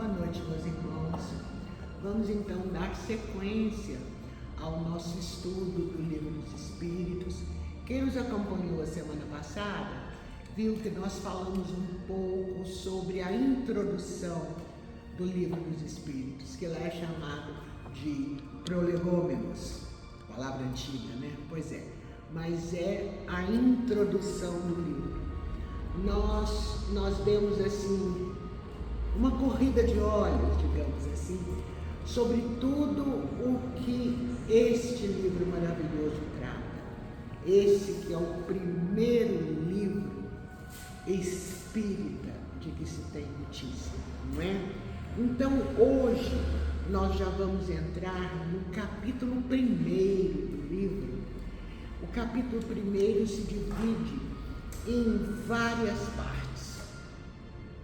Boa noite, meus irmãos. Vamos então dar sequência ao nosso estudo do Livro dos Espíritos. Quem nos acompanhou a semana passada viu que nós falamos um pouco sobre a introdução do Livro dos Espíritos, que lá é chamado de prolegômenos, palavra antiga, né? Pois é, mas é a introdução do livro. Nós demos assim uma corrida de olhos, digamos assim, sobre tudo o que este livro maravilhoso trata. Esse que é o primeiro livro espírita de que se tem notícia, não é? Então hoje nós já vamos entrar no capítulo 1º do livro. O capítulo 1º se divide em várias partes.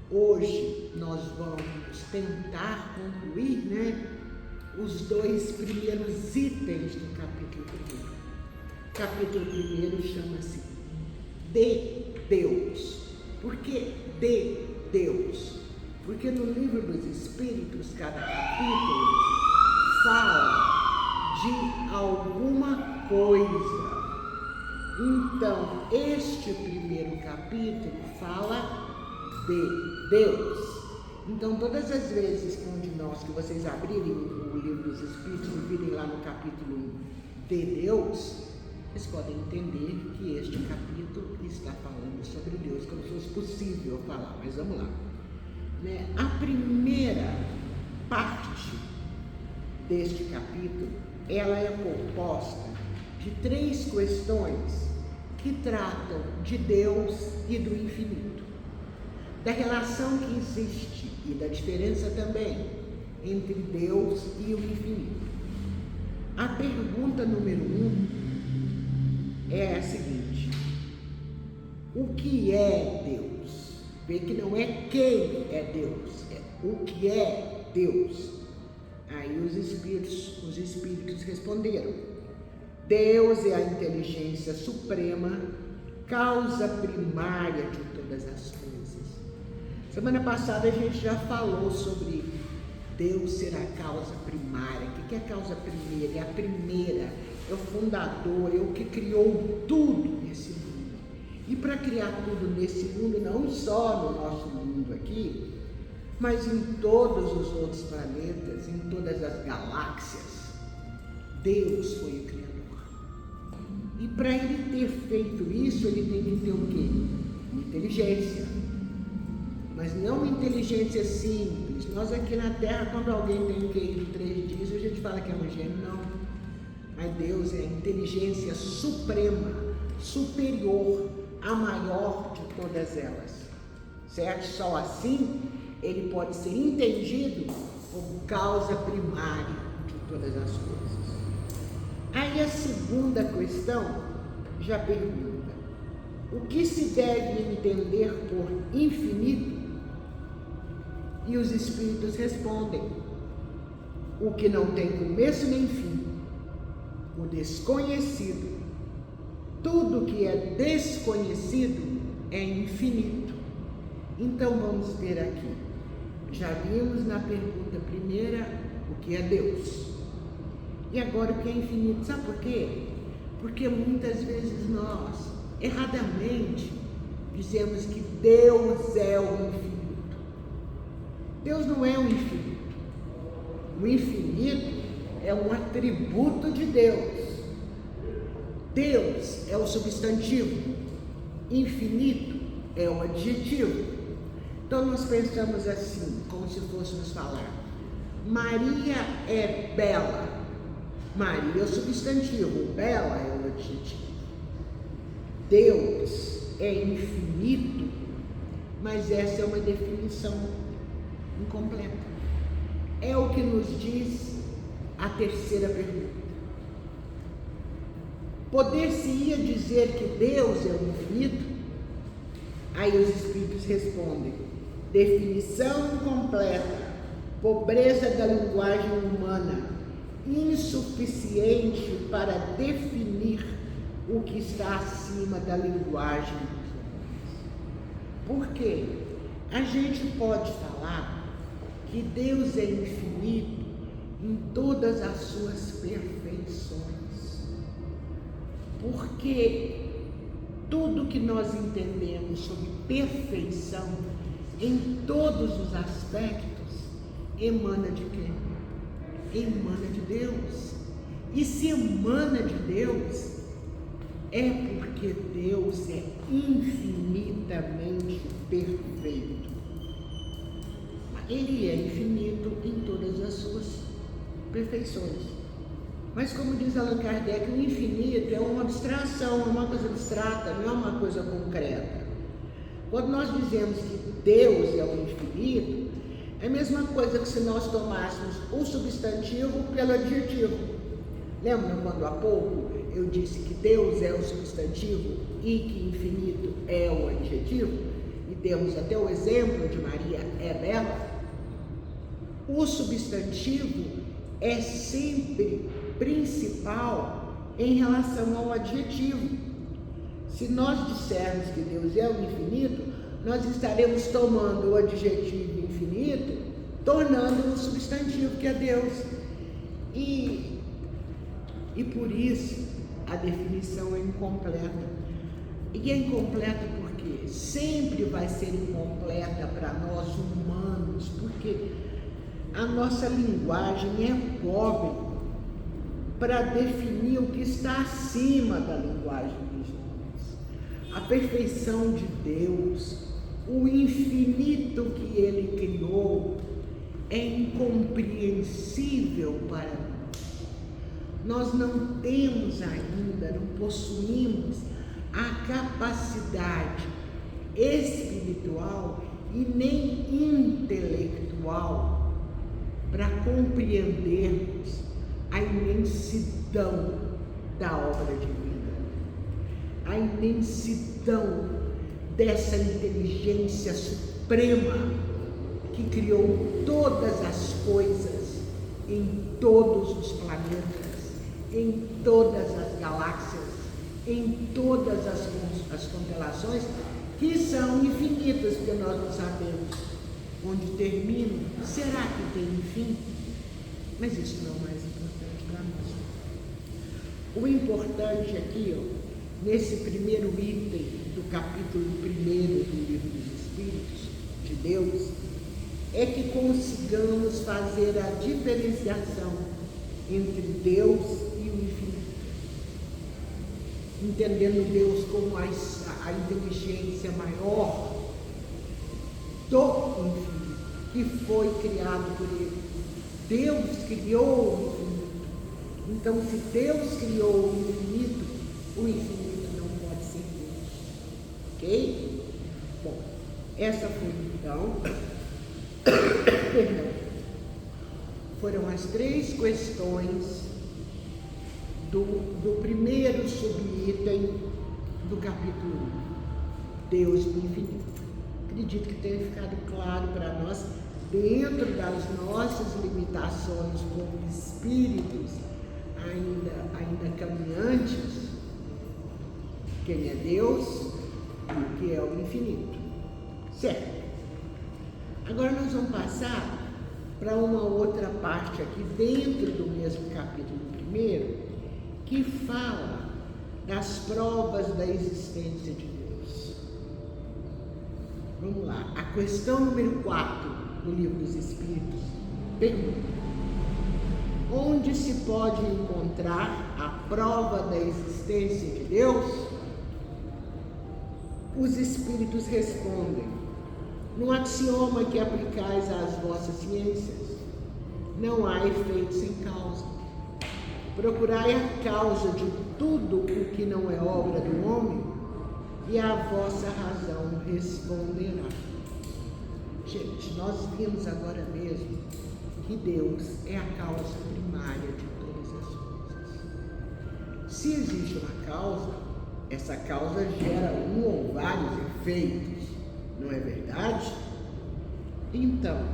Hoje nós vamos tentar concluir, os 2 primeiros itens do capítulo 1º. O capítulo 1º chama-se De Deus. Por que de Deus? Porque no Livro dos Espíritos, cada capítulo fala de alguma coisa. Então, este primeiro capítulo fala de Deus. Então, todas as vezes que vocês abrirem o Livro dos Espíritos e virem lá no capítulo 1 de Deus, vocês podem entender que este capítulo está falando sobre Deus, como se fosse possível falar, mas vamos lá. A primeira parte deste capítulo, ela é composta de 3 questões que tratam de Deus e do infinito, da relação que existe e da diferença também entre Deus e o infinito. A pergunta número 1 é a seguinte: o que é Deus? Vê que não é quem é Deus, é o que é Deus. Aí os espíritos responderam: Deus é a inteligência suprema, causa primária de todas as coisas. Semana passada a gente já falou sobre Deus ser a causa primária. O que é a causa primeira? É a primeira, é o fundador, é o que criou tudo nesse mundo. E para criar tudo nesse mundo, não só no nosso mundo aqui, mas em todos os outros planetas, em todas as galáxias, Deus foi o Criador. E para ele ter feito isso, ele tem que ter o quê? Inteligência. Mas não inteligência simples. Nós aqui na Terra, quando alguém tem QI de 3 dias, a gente fala que é um gênio. Não. Mas Deus é a inteligência suprema, superior, a maior de todas elas. Certo? Só assim ele pode ser entendido como causa primária de todas as coisas. Aí a segunda questão já pergunta: o que se deve entender por infinito? E os espíritos respondem: o que não tem começo nem fim, o desconhecido. Tudo que é desconhecido é infinito. Então vamos ver aqui. Já vimos na pergunta primeira o que é Deus. E agora o que é infinito. Sabe por quê? Porque muitas vezes nós, erradamente, dizemos que Deus é o infinito. Deus não é o infinito. O infinito é um atributo de Deus. Deus é o substantivo. Infinito é o adjetivo. Então nós pensamos assim, como se fôssemos falar: Maria é bela. Maria é o substantivo, bela é o adjetivo. Deus é infinito, mas essa é uma definição incompleta. É o que nos diz a terceira pergunta. Poder-se-ia dizer que Deus é o infinito? Aí os espíritos respondem: definição incompleta, pobreza da linguagem humana, insuficiente para definir o que está acima da linguagem dos homens. Por quê? A gente pode falar que Deus é infinito em todas as suas perfeições. Porque tudo que nós entendemos sobre perfeição, em todos os aspectos, emana de quem? Emana de Deus. E se emana de Deus, é porque Deus é infinitamente perfeito. Ele é infinito em todas as suas perfeições. Mas como diz Allan Kardec, o infinito é uma abstração, é uma coisa abstrata, não é uma coisa concreta. Quando nós dizemos que Deus é o infinito, é a mesma coisa que se nós tomássemos o substantivo pelo adjetivo. Lembra quando há pouco eu disse que Deus é o substantivo e que infinito é o adjetivo? E demos até o exemplo de Maria é bela. O substantivo é sempre principal em relação ao adjetivo. Se nós dissermos que Deus é o infinito, nós estaremos tomando o adjetivo infinito, tornando o substantivo que é Deus. E por isso a definição é incompleta. E é incompleta porque sempre vai ser incompleta para nós humanos, porque a nossa linguagem é pobre para definir o que está acima da linguagem dos homens. A perfeição de Deus, o infinito que Ele criou, é incompreensível para nós. Nós não temos ainda, não possuímos a capacidade espiritual e nem intelectual para compreendermos a imensidão da obra divina, a imensidão dessa inteligência suprema que criou todas as coisas em todos os planetas, em todas as galáxias, em todas as constelações, que são infinitas, porque nós não sabemos onde terminam. Será que tem fim? Mas isso não é o mais importante para nós. O importante aqui, nesse primeiro item do capítulo 1 do Livro dos Espíritos de Deus, é que consigamos fazer a diferenciação entre Deus e o infinito, entendendo Deus como a inteligência maior do infinito, que foi criado por Ele. Deus criou o infinito. Então, se Deus criou o infinito não pode ser Deus. Ok? Bom, essa foi então perdão, foram as três questões do primeiro subitem do capítulo 1, Deus do infinito. Acredito que tenha ficado claro para nós, dentro das nossas limitações como espíritos ainda caminhantes, quem é Deus e o que é o infinito. Certo? Agora nós vamos passar para uma outra parte aqui dentro do mesmo capítulo 1, que fala das provas da existência de Deus. Vamos lá, a questão número 4 do Livro dos Espíritos pergunta: onde se pode encontrar a prova da existência de Deus? Os Espíritos respondem: no axioma que aplicais às vossas ciências, não há efeito sem causa. Procurai a causa de tudo o que não é obra do homem, e a vossa razão responderá. Gente, nós vimos agora mesmo que Deus é a causa primária de todas as coisas. Se existe uma causa, essa causa gera um ou vários efeitos, não é verdade? Então,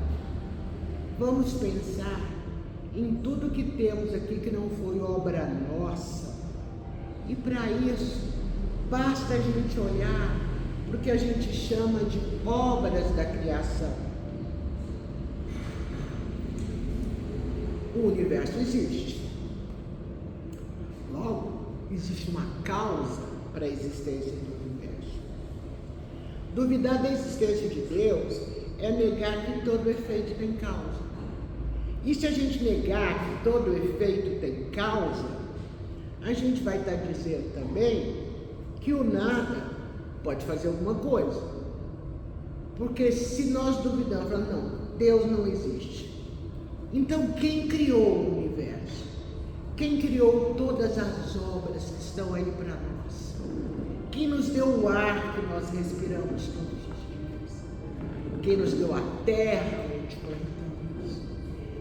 vamos pensar em tudo que temos aqui que não foi obra nossa. E para isso, basta a gente olhar para o que a gente chama de obras da criação. o universo existe. Logo, existe uma causa para a existência do universo. Duvidar da existência de Deus é negar que todo efeito tem causa. E se a gente negar que todo efeito tem causa, a gente vai estar dizendo também que o nada pode fazer alguma coisa. Porque se nós duvidamos, não, Deus não existe. Então quem criou o universo? Quem criou todas as obras que estão aí para nós? Quem nos deu o ar que nós respiramos todos os dias? Quem nos deu a terra onde plantamos?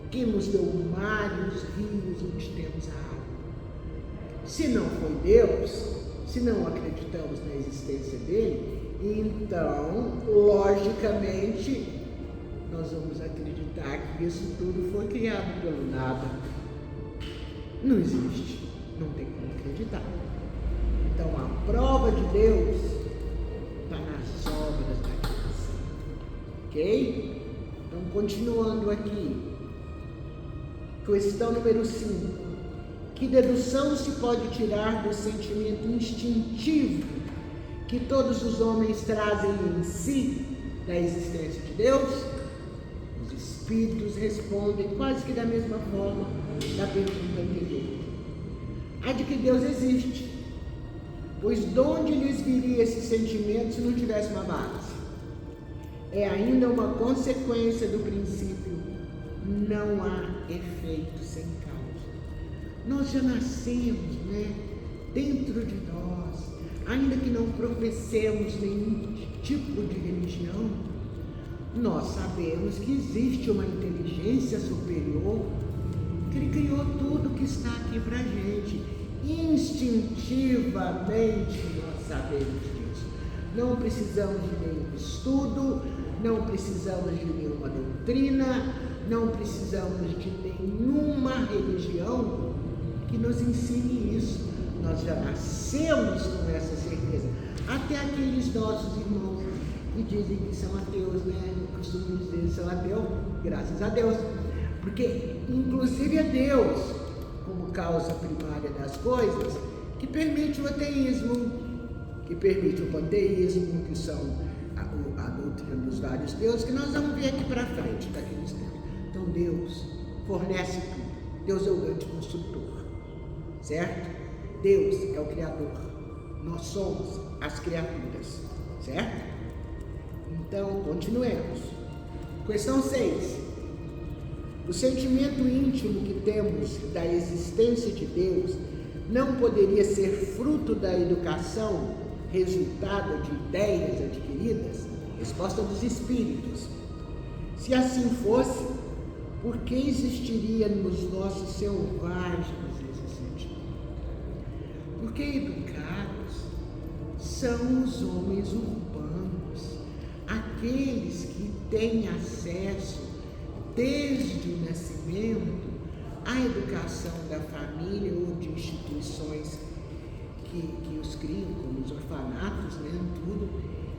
Quem nos deu o mar e os rios onde temos a água? Se não foi Deus, se não acreditamos na existência dele, então, logicamente, nós vamos acreditar que isso tudo foi criado pelo nada. Não existe, não tem como acreditar. Então, a prova de Deus está nas obras da criação. Ok? Então, continuando aqui. Questão número 5. Que dedução se pode tirar do sentimento instintivo que todos os homens trazem em si da existência de Deus? Os espíritos respondem quase que da mesma forma da pergunta anterior. A de que Deus existe. Pois de onde lhes viria esse sentimento se não tivesse uma base? É ainda uma consequência do princípio: não há efeito sem causa. Nós já nascemos, dentro de nós, ainda que não professemos nenhum tipo de religião, nós sabemos que existe uma inteligência superior que Ele criou tudo que está aqui para a gente. Instintivamente nós sabemos disso. Não precisamos de nenhum estudo, não precisamos de nenhuma doutrina, não precisamos de nenhuma religião que nos ensine isso. Nós já nascemos com essa certeza. Até aqueles nossos irmãos que dizem que são ateus, Eu costumo dizer que são ateus, graças a Deus. Porque, inclusive, é Deus, como causa primária das coisas, que permite o ateísmo, que permite o panteísmo, que são a doutrina dos vários deuses, que nós vamos ver aqui para frente, daqui uns tempos. Então, Deus fornece tudo. Deus é o grande construtor, certo? Deus é o Criador. Nós somos as criaturas, certo? Então, continuemos. Questão 6. O sentimento íntimo que temos da existência de Deus não poderia ser fruto da educação, resultado de ideias adquiridas? Resposta dos espíritos. Se assim fosse, por que existiria nos nossos selvagens esse sentimento? Porque educados são os homens urbanos, aqueles que têm acesso desde o nascimento à educação da família ou de instituições que os criam, como os orfanatos, tudo,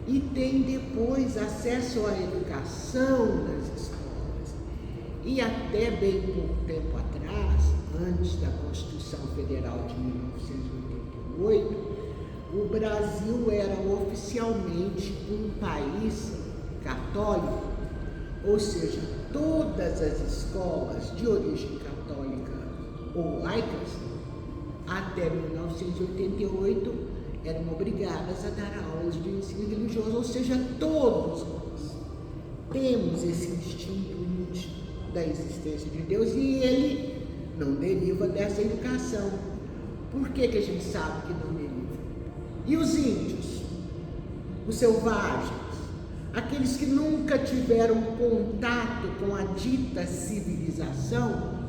e tem depois acesso à educação das escolas. E até bem pouco tempo atrás, antes da Constituição Federal de 1988, o Brasil era oficialmente um país católico, ou seja, todas as escolas de origem católica ou laicas, até 1988, eram obrigadas a dar aulas de ensino religioso, ou seja, todos nós temos esse instinto íntimo da existência de Deus e ele não deriva dessa educação. Por que a gente sabe que não deriva? E os índios, os selvagens, aqueles que nunca tiveram contato com a dita civilização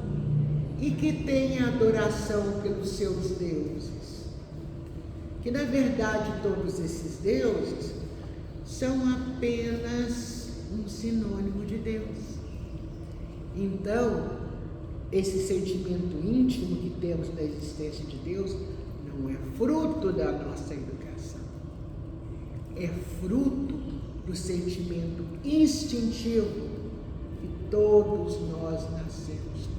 e que têm adoração pelos seus deuses, que na verdade todos esses deuses são apenas um sinônimo de Deus. Então, esse sentimento íntimo que temos da existência de Deus não é fruto da nossa educação, é fruto do sentimento instintivo que todos nós nascemos.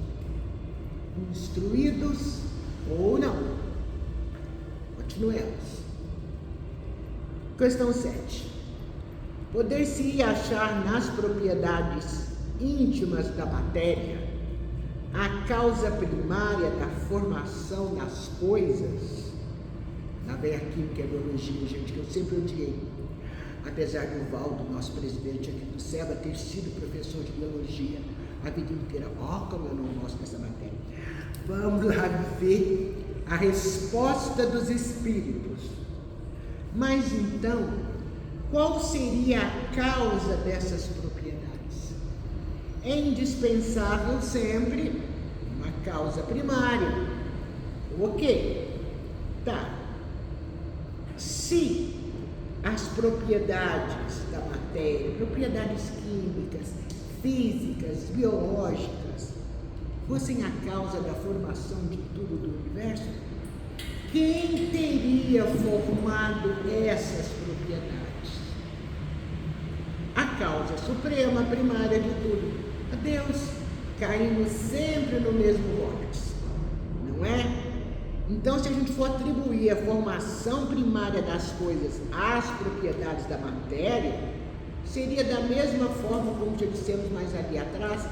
instruídos ou não. Continuemos. Questão 7. Poder-se achar nas propriedades íntimas da matéria a causa primária da formação das coisas? Lá vem a química e a biologia, gente, que eu sempre odiei. Apesar do Valdo, nosso presidente aqui do SEBA, ter sido professor de biologia a vida inteira. Como eu não gosto dessa matéria. Vamos lá ver a resposta dos espíritos. Mas então, qual seria a causa dessas propriedades? É indispensável sempre uma causa primária. Ok. Tá. Se as propriedades da matéria, propriedades químicas, físicas, biológicas, fossem a causa da formação de tudo do universo, quem teria formado essas propriedades? A causa suprema, primária de tudo, a Deus. Caímos sempre no mesmo vórtice, não é? Então, se a gente for atribuir a formação primária das coisas às propriedades da matéria, seria da mesma forma, como já dissemos mais ali atrás,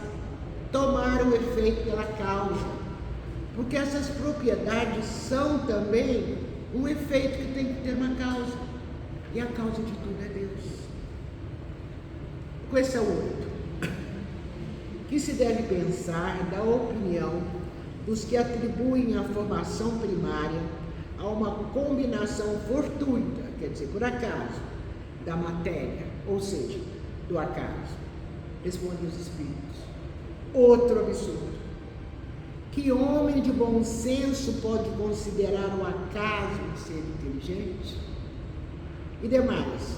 tomar o efeito pela causa. Porque essas propriedades são também um efeito que tem que ter uma causa. E a causa de tudo é Deus. Questão 8. Que se deve pensar da opinião dos que atribuem a formação primária a uma combinação fortuita, quer dizer, por acaso, da matéria, ou seja, do acaso? Respondem os espíritos. Outro absurdo. Que homem de bom senso pode considerar o acaso um ser inteligente? E demais,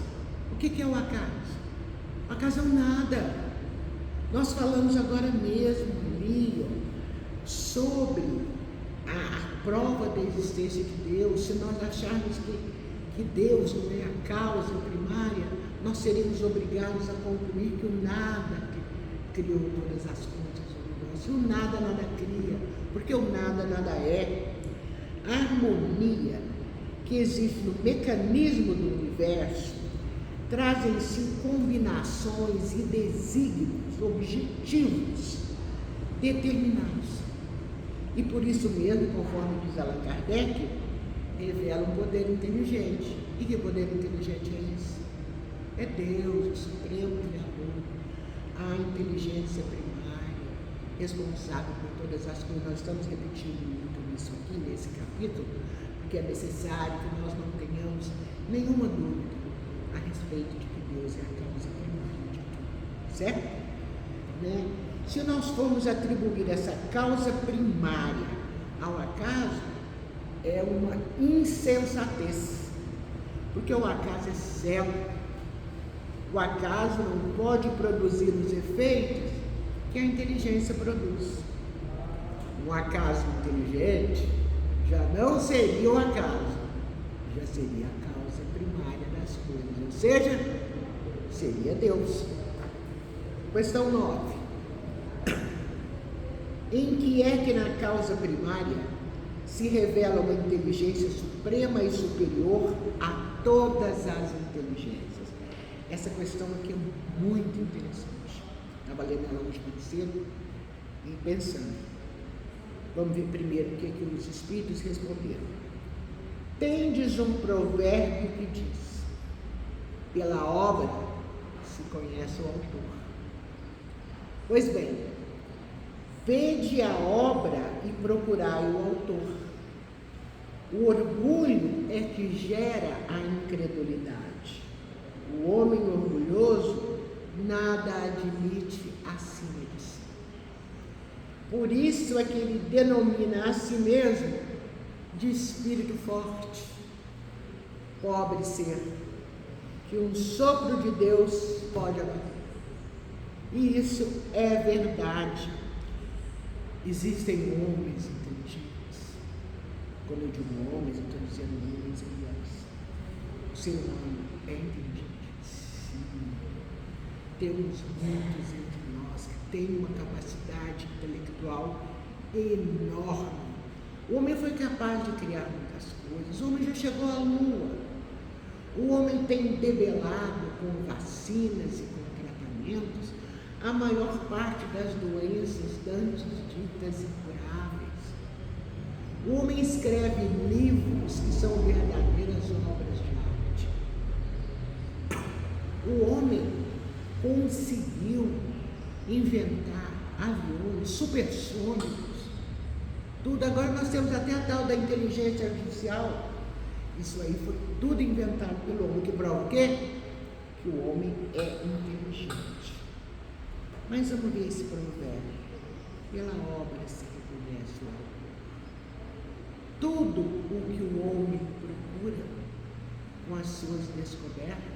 o que é o acaso? O acaso é um nada. Nós falamos agora mesmo, Leon, sobre a prova da existência de Deus. Se nós acharmos que Deus não é a causa primária, nós seremos obrigados a concluir que o nada criou todas as coisas do universo. O nada cria, porque o nada é. A harmonia que existe no mecanismo do universo traz em si combinações e desígnios, objetivos determinados. E por isso mesmo, conforme diz Allan Kardec, revela um poder inteligente. E que poder inteligente é esse? É Deus, o Supremo Criador, a inteligência primária, responsável por todas as coisas. Nós estamos repetindo muito isso aqui nesse capítulo, porque é necessário que nós não tenhamos nenhuma dúvida a respeito de que Deus é a causa primária de tudo, certo? Né? Se nós formos atribuir essa causa primária ao acaso, é uma insensatez, porque o acaso é cego. O acaso não pode produzir os efeitos que a inteligência produz. Um acaso inteligente já não seria o acaso, já seria a causa primária das coisas, ou seja, seria Deus. Questão 9. Em que é que na causa primária se revela uma inteligência suprema e superior a todas as inteligências? Essa questão aqui é muito interessante. Estava lendo ela hoje muito cedo e pensando. Vamos ver primeiro o que os espíritos responderam. Tendes um provérbio que diz: pela obra se conhece o autor. Pois bem, vede a obra e procurai o autor. O orgulho é que gera a incredulidade. O homem orgulhoso nada admite acima de si. Por isso é que ele denomina a si mesmo de espírito forte, pobre ser, que um sopro de Deus pode abater. E isso é verdade. Existem homens inteligentes. Quando eu digo homens, eu estou dizendo homens e mulheres. O ser humano é inteligente, sim. Temos muitos entre nós que têm uma capacidade intelectual enorme. O homem foi capaz de criar muitas coisas. O homem já chegou à Lua. O homem tem debelado com vacinas e com tratamentos a maior parte das doenças dantes ditas incuráveis. O homem escreve livros que são verdadeiras obras de arte. O homem conseguiu inventar aviões supersônicos, tudo. Agora nós temos até a tal da inteligência artificial. Isso aí foi tudo inventado pelo homem, que prova o quê? Que o homem é inteligente. Mas vamos ver esse provérbio. Pela obra se reconhece o autor. Tudo o que o homem procura com as suas descobertas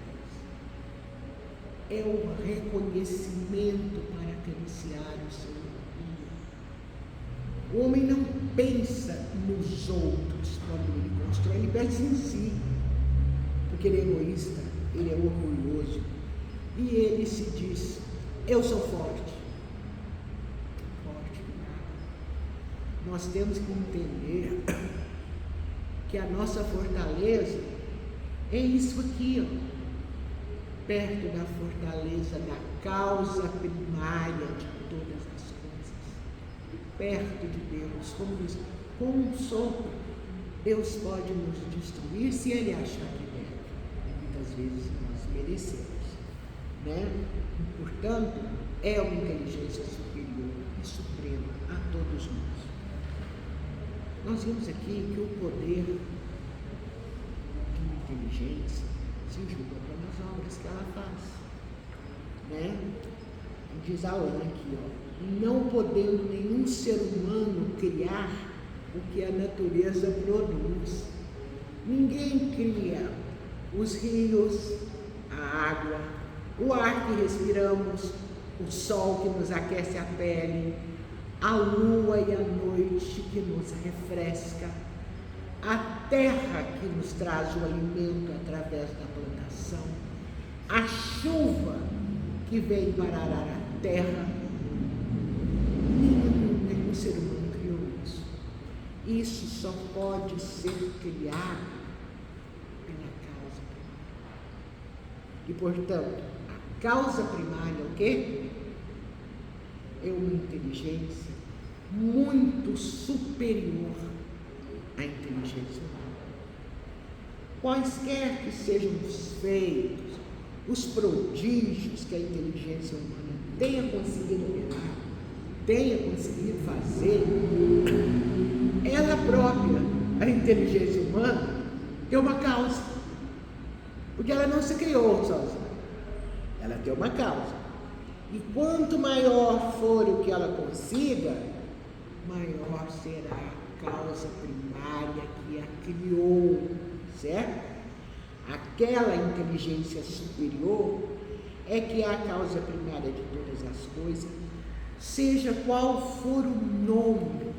é o reconhecimento para acariciar o seu orgulho. O homem não pensa nos outros quando ele constrói, ele pensa em si, porque ele é egoísta, ele é orgulhoso, e ele se diz: eu sou forte. Forte nada. Nós temos que entender que a nossa fortaleza é isso aqui, ó. Perto da fortaleza da causa primária de todas as coisas, perto de Deus, como diz, com um sopro, Deus pode nos destruir se Ele achar que deve. Muitas vezes nós merecemos, né? E, portanto, é uma inteligência superior e suprema a todos nós. Nós vimos aqui que o poder de uma inteligência se julga pelas obras que ela faz, né? Diz Alain aqui, ó, não podendo nenhum ser humano criar o que a natureza produz. Ninguém cria os rios, a água, o ar que respiramos, o sol que nos aquece a pele, a lua e a noite que nos refresca, a terra que nos traz o alimento através da plantação, a chuva que vem para arar a terra. Nenhum ser humano criou isso. Isso só pode ser criado pela causa primária. E, portanto, a causa primária é o quê? É uma inteligência muito superior à inteligência humana. Quaisquer que sejam os feitos, os prodígios que a inteligência humana tenha conseguido operar, tenha conseguido fazer, ela própria, a inteligência humana, tem uma causa. Porque ela não se criou sozinha. Ela tem uma causa. E quanto maior for o que ela consiga, maior será a causa primária que a criou, certo? Aquela inteligência superior é que é a causa primária de todas as coisas, seja qual for o nome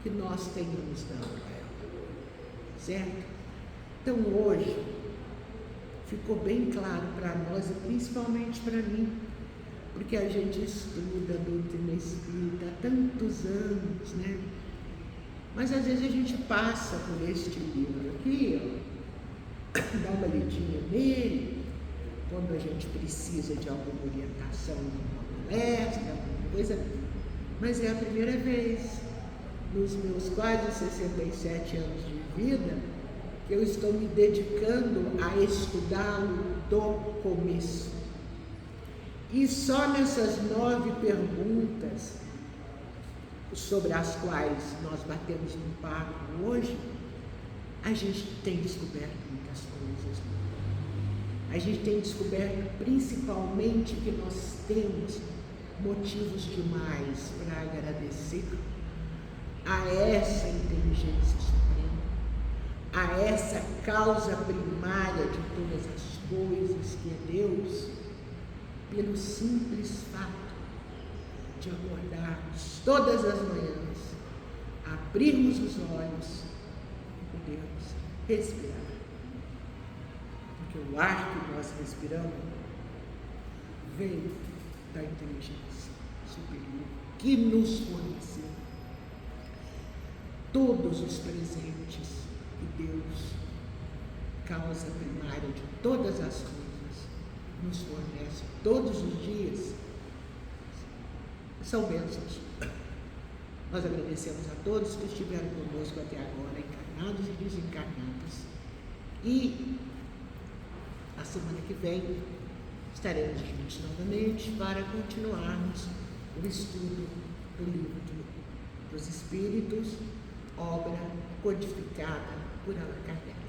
que nós tenhamos dado a ela, certo? Então hoje ficou bem claro para nós, e principalmente para mim, porque a gente estuda a doutrina espírita há tantos anos, né? Mas às vezes a gente passa por este livro aqui, ó, dá uma lidinha nele, quando a gente precisa de alguma orientação, de uma palestra, alguma coisa, mas é a primeira vez nos meus quase 67 anos de vida que eu estou me dedicando a estudá-lo do começo. E só nessas 9 perguntas, sobre as quais nós batemos um papo hoje, a gente tem descoberto muitas coisas. A gente tem descoberto principalmente que nós temos motivos demais para agradecer a essa inteligência suprema, a essa causa primária de todas as coisas, que é Deus, pelo simples fato de acordarmos todas as manhãs, abrirmos os olhos e podermos respirar. Porque o ar que nós respiramos veio da inteligência superior que nos forneceu todos os presentes que Deus, causa primária de todas as coisas, nos fornece todos os dias, são bênçãos. Nós agradecemos a todos que estiveram conosco até agora, encarnados e desencarnados. E a semana que vem estaremos juntos novamente para continuarmos o estudo do livro dos Espíritos, obra codificada por Allan Kardec.